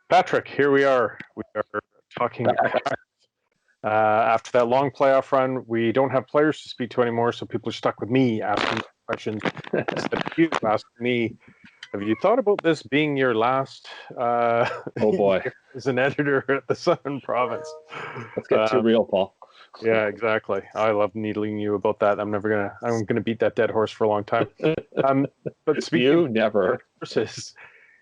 Patrick, here we are. We are talking after that long playoff run. We don't have players to speak to anymore, so people are stuck with me asking questions. Instead of you asking me, have you thought about this being your last Oh boy, as an editor at the Southern Province? let's get too real, Paul. Yeah, exactly. I love needling you about that. I'm gonna beat that dead horse for a long time. But speaking You never. of horses,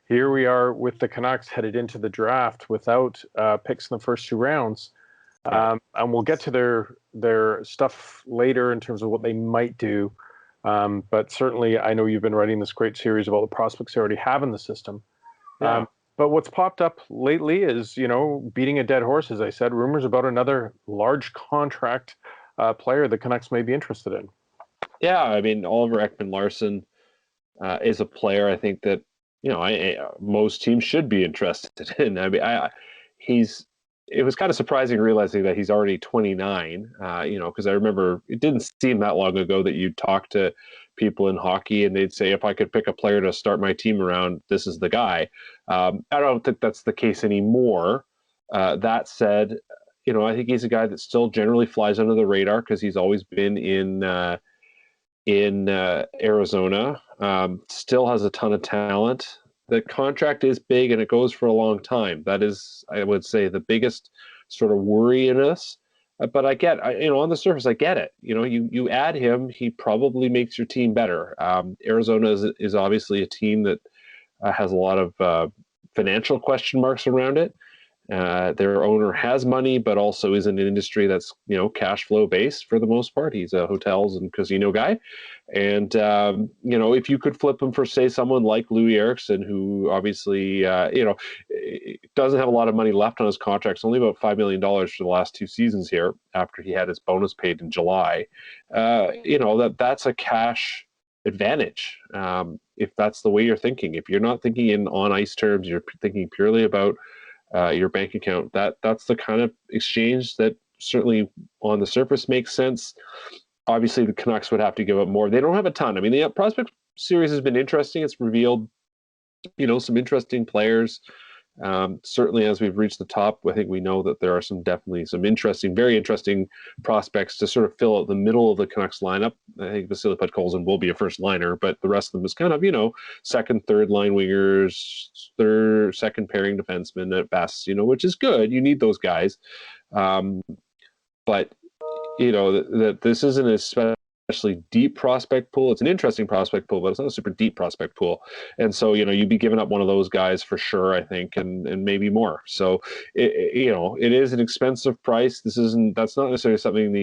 here we are with the Canucks headed into the draft without picks in the first two rounds. And we'll get to their stuff later in terms of what they might do. But certainly, I know you've been writing this great series of all the prospects they already have in the system. Yeah. But what's popped up lately is, beating a dead horse, as I said, rumors about another large contract player the Canucks may be interested in. Yeah, I mean, Oliver Ekman-Larsson is a player I think that most teams should be interested in. I mean, it was kind of surprising realizing that he's already 29. Because I remember it didn't seem that long ago that you'd talk to people in hockey and they'd say, if I could pick a player to start my team around, this is the guy. I don't think that's the case anymore. That said, I think he's a guy that still generally flies under the radar because he's always been in Arizona. Still has a ton of talent. The contract is big and it goes for a long time. That is, I would say, the biggest sort of worry in us. But on the surface, I get it. You add him, he probably makes your team better. Arizona is obviously a team that has a lot of financial question marks around it. Their owner has money, but also is in an industry that's cash flow based for the most part. He's a hotels and casino guy, and if you could flip him for say someone like Louis Eriksson, who obviously doesn't have a lot of money left on his contract, it's only about $5 million for the last two seasons here after he had his bonus paid in July. That's a cash advantage. If that's the way you're thinking, if you're not thinking in on ice terms, you're thinking purely about your bank account. That's the kind of exchange that certainly on the surface makes sense. Obviously, the Canucks would have to give up more. They don't have a ton. I mean, the prospect series has been interesting. It's revealed, some interesting players. Certainly, as we've reached the top, I think we know that there are definitely some very interesting prospects to sort of fill out the middle of the Canucks lineup. I think Vasily Podkolzin will be a first liner, but the rest of them is kind of, second, third line wingers, second pairing defensemen at best, which is good. You need those guys. But, that this isn't especially deep prospect pool. It's an interesting prospect pool, but it's not a super deep prospect pool. And so, you'd be giving up one of those guys for sure, I think, and maybe more. So, it is an expensive price. That's not necessarily something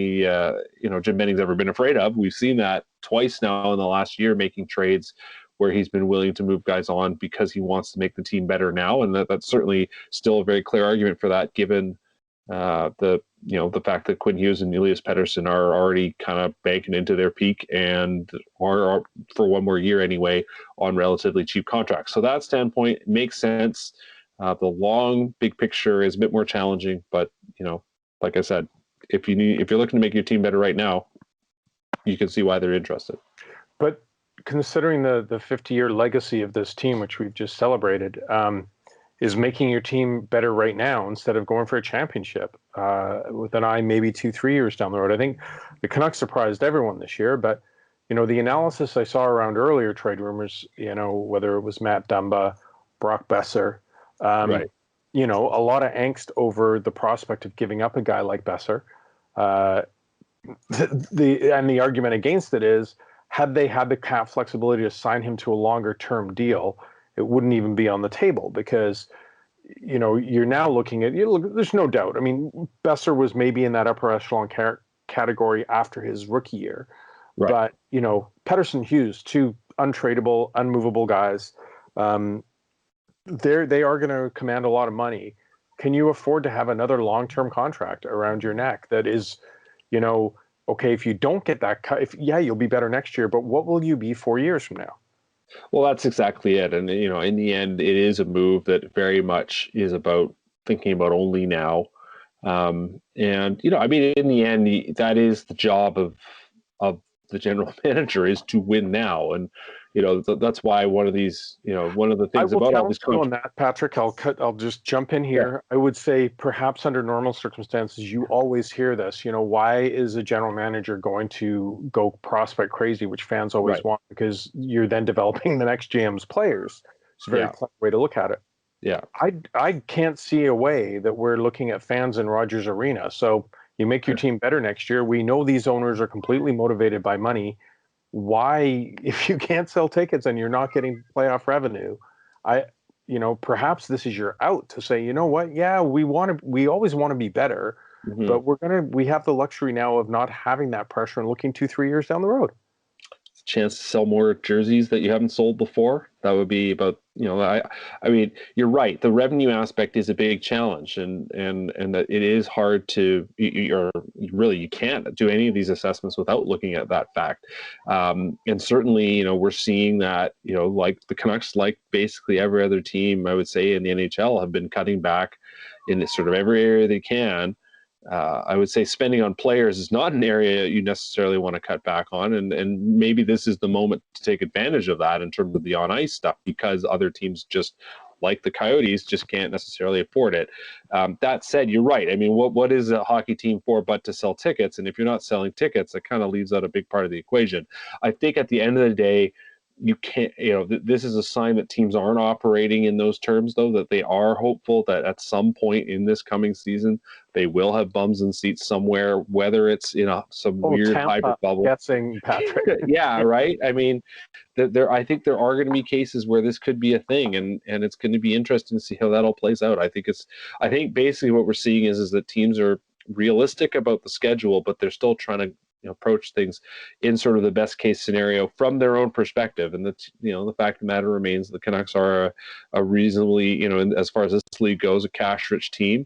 Jim Benning's ever been afraid of. We've seen that twice now in the last year, making trades where he's been willing to move guys on because he wants to make the team better now. And that's certainly still a very clear argument for that, given the fact that Quinn Hughes and Elias Pettersson are already kind of banking into their peak and are for one more year anyway on relatively cheap contracts. So that standpoint makes sense. The long big picture is a bit more challenging, but like I said, if you're looking to make your team better right now, you can see why they're interested. But considering the 50-year legacy of this team, which we've just celebrated, is making your team better right now instead of going for a championship with an eye maybe 2-3 years down the road. I think the Canucks surprised everyone this year, but the analysis I saw around earlier trade rumors, whether it was Matt Dumba, Brock Besser, Right. A lot of angst over the prospect of giving up a guy like Besser. The argument against it is, had they had the cap flexibility to sign him to a longer term deal, it wouldn't even be on the table because, you're now looking at, there's no doubt. I mean, Besser was maybe in that upper echelon category after his rookie year. Right. But, Pettersson, Hughes, two untradeable, unmovable guys, they are going to command a lot of money. Can you afford to have another long-term contract around your neck that is, okay, if you don't get that cut, you'll be better next year, but what will you be 4 years from now? Well, that's exactly it. And, in the end, it is a move that very much is about thinking about only now. And, in the end, that is the job of the general manager, is to win now. And, That's why one of these, one of the I things will about all challenge these you on that, Patrick. I'll just jump in yeah, here. I would say perhaps under normal circumstances, you always hear this. Why is a general manager going to go prospect crazy, which fans always right, want, because you're then developing the next GM's players. It's a very yeah, clever way to look at it. yeah, I can't see a way that we're looking at fans in Rogers Arena. So you make your team better next year. We know these owners are completely motivated by money. Why, if you can't sell tickets and you're not getting playoff revenue, I, perhaps this is your out to say, you know what? Yeah, we always want to be better, hmm but we have the luxury now of not having that pressure and looking 2, 3 years down the road. chance to sell more jerseys that you haven't sold before. That would be about, I mean, you're right. The revenue aspect is a big challenge, and that it is hard to, you can't do any of these assessments without looking at that fact. And certainly, we're seeing that, like the Canucks, like basically every other team, I would say in the NHL, have been cutting back in sort of every area they can. I would say spending on players is not an area you necessarily want to cut back on, and maybe this is the moment to take advantage of that in terms of the on ice stuff, because other teams just like the Coyotes just can't necessarily afford it. That said, you're right. I mean, what is a hockey team for but to sell tickets? And if you're not selling tickets, that kind of leaves out a big part of the equation. I think at the end of the day, you can't, this is a sign that teams aren't operating in those terms, though, that they are hopeful that at some point in this coming season, they will have bums and seats somewhere, whether it's in some Oh, weird hybrid Tampa, bubble. guessing, Patrick. Yeah, right. I mean, I think there are going to be cases where this could be a thing, and it's going to be interesting to see how that all plays out. I think basically what we're seeing is that teams are realistic about the schedule, but they're still trying to approach things in sort of the best case scenario from their own perspective. And the fact of the matter remains, the Canucks are a reasonably, as far as this league goes, a cash rich team.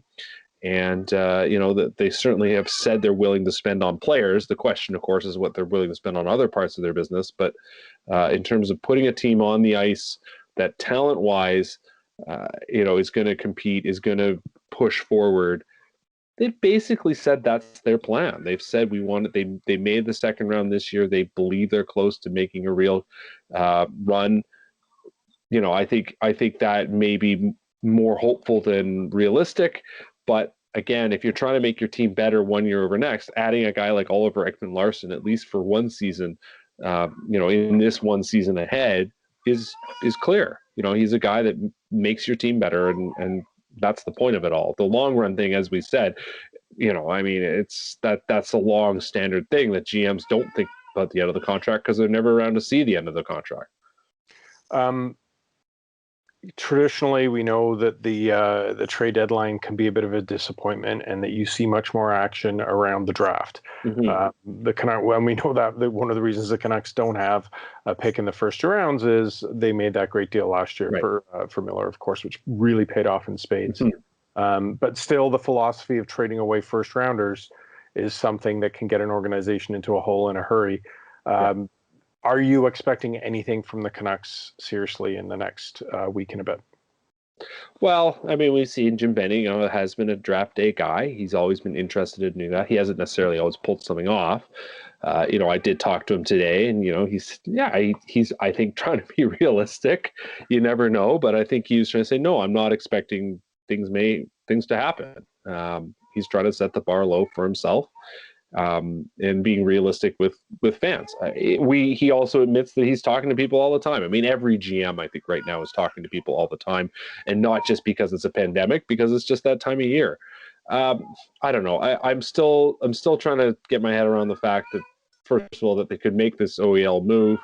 And that they certainly have said they're willing to spend on players. The question, of course, is what they're willing to spend on other parts of their business. But in terms of putting a team on the ice that talent-wise, is going to compete, is going to push forward, they've basically said that's their plan. They've said they made the second round this year. They believe they're close to making a real run. I think that may be more hopeful than realistic. But again, if you're trying to make your team better one year over next, adding a guy like Oliver Ekman-Larsson, at least for one season, in this one season ahead, is clear. He's a guy that makes your team better, and that's the point of it all. The long run thing, as we said, I mean, that's a long standard thing that GMs don't think about the end of the contract because they're never around to see the end of the contract. Traditionally, we know that the trade deadline can be a bit of a disappointment, and that you see much more action around the draft. The Canucks, well, we know that one of the reasons the Canucks don't have a pick in the first 2 rounds is they made that great deal last year for Miller, of course, which really paid off in spades. But still, the philosophy of trading away first rounders is something that can get an organization into a hole in a hurry. Are you expecting anything from the Canucks seriously in the next week and a bit? Well, I mean, we've seen Jim Benning, has been a draft day guy. He's always been interested in doing that. He hasn't necessarily always pulled something off. I did talk to him today, and he's I think trying to be realistic. You never know, but I think he was trying to say, no, I'm not expecting things to happen. He's trying to set the bar low for himself. And being realistic with fans. He also admits that he's talking to people all the time. I mean, every GM, I think, right now is talking to people all the time, and not just because it's a pandemic, because it's just that time of year. I don't know. I'm still trying to get my head around the fact that, first of all, that they could make this OEL move.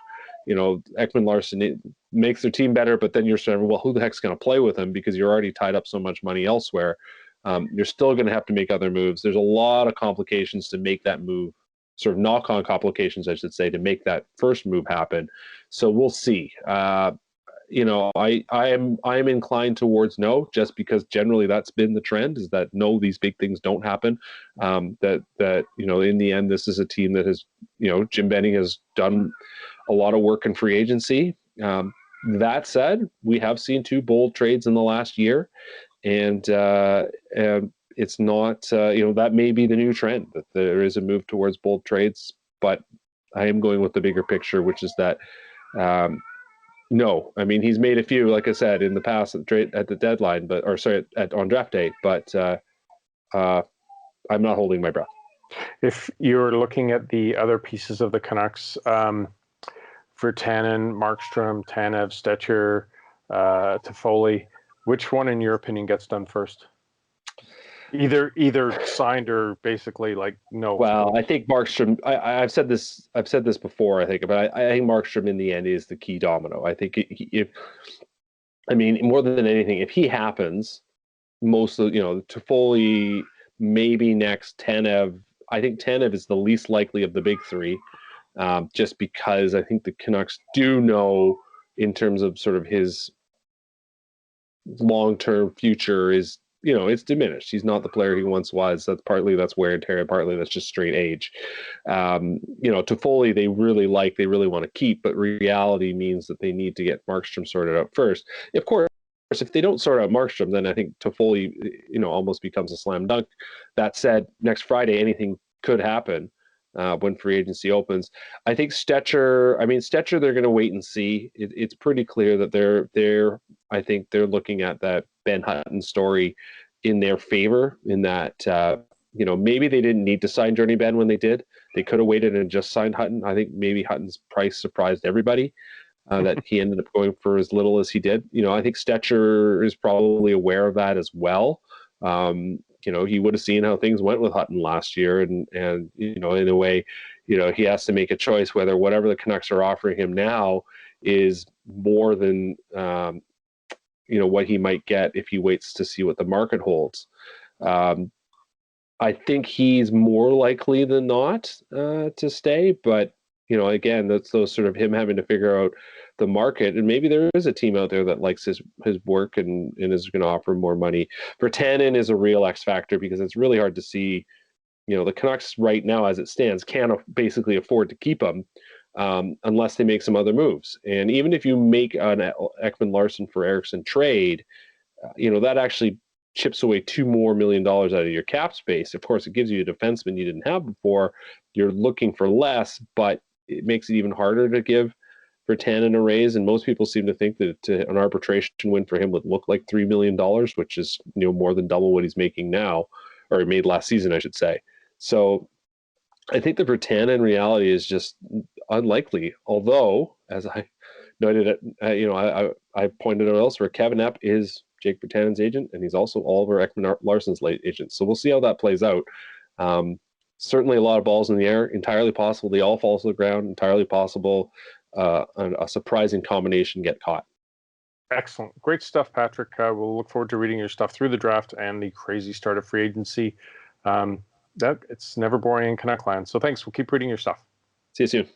Ekman-Larsson makes their team better, but then you're saying, well, who the heck's going to play with him, because you're already tied up so much money elsewhere. You're still going to have to make other moves. There's a lot of complications to make that move, sort of knock-on complications, I should say, to make that first move happen. So we'll see. I am inclined towards no, just because generally that's been the trend, is that no, these big things don't happen. That in the end, this is a team that has, Jim Benning has done a lot of work in free agency. That said, we have seen 2 bold trades in the last year. And it's not, that may be the new trend, that there is a move towards bold trades. But I am going with the bigger picture, which is that No, I mean he's made a few, like I said, in the past at the deadline, but or sorry, on draft day. But I'm not holding my breath. If you're looking at the other pieces of the Canucks, for Tannen, Markstrom, Tanev, Stetcher, Toffoli, which one, in your opinion, gets done first? Either signed or basically like no. Well, I think Markstrom. I've said this. I've said this before. I think, but I think Markstrom in the end is the key domino. I think if I mean more than anything, if he happens, most of Toffoli maybe next. Tanev. I think Tanev is the least likely of the big three, just because I think the Canucks do know in terms of sort of his long-term future is it's diminished. He's not the player he once was. That's wear and tear, and partly that's just straight age. Toffoli they really want to keep, but reality means that they need to get Markstrom sorted out first. Of course, if they don't sort out Markstrom, then I think Toffoli almost becomes a slam dunk. That said, next Friday anything could happen when free agency opens. I think Stetcher they're going to wait and see. It's pretty clear that I think they're looking at that Ben Hutton story in their favor, in that maybe they didn't need to sign Journey Ben when they did. They could have waited and just signed Hutton. I think maybe Hutton's price surprised everybody, that he ended up going for as little as he did. I think Stetcher is probably aware of that as well. He would have seen how things went with Hutton last year, and in a way, he has to make a choice whether whatever the Canucks are offering him now is more than what he might get if he waits to see what the market holds. I think he's more likely than not to stay, but again, that's those sort of him having to figure out the market, and maybe there is a team out there that likes his work and is going to offer more money. For Tannen is a real X factor, because it's really hard to see. The Canucks right now, as it stands, can't basically afford to keep him unless they make some other moves. And even if you make an Ekman-Larsson for Eriksson trade, that actually chips away $2 million out of your cap space. Of course, it gives you a defenseman you didn't have before. You're looking for less, but it makes it even harder to give for Tannen a raise. And most people seem to think that an arbitration win for him would look like $3 million, which is more than double what he's making now, or he made last season, I should say. So I think the Tannen reality is just unlikely. Although, as I noted, I pointed out elsewhere, Kevin Epp is Jake Virtanen's agent, and he's also Oliver Ekman-Larsson's late agent. So we'll see how that plays out. Certainly a lot of balls in the air, entirely possible they all fall to the ground, entirely possible a surprising combination get caught. Excellent. Great stuff, Patrick. We'll look forward to reading your stuff through the draft and the crazy start of free agency. It's never boring in Canuck land. So thanks. We'll keep reading your stuff. See you soon.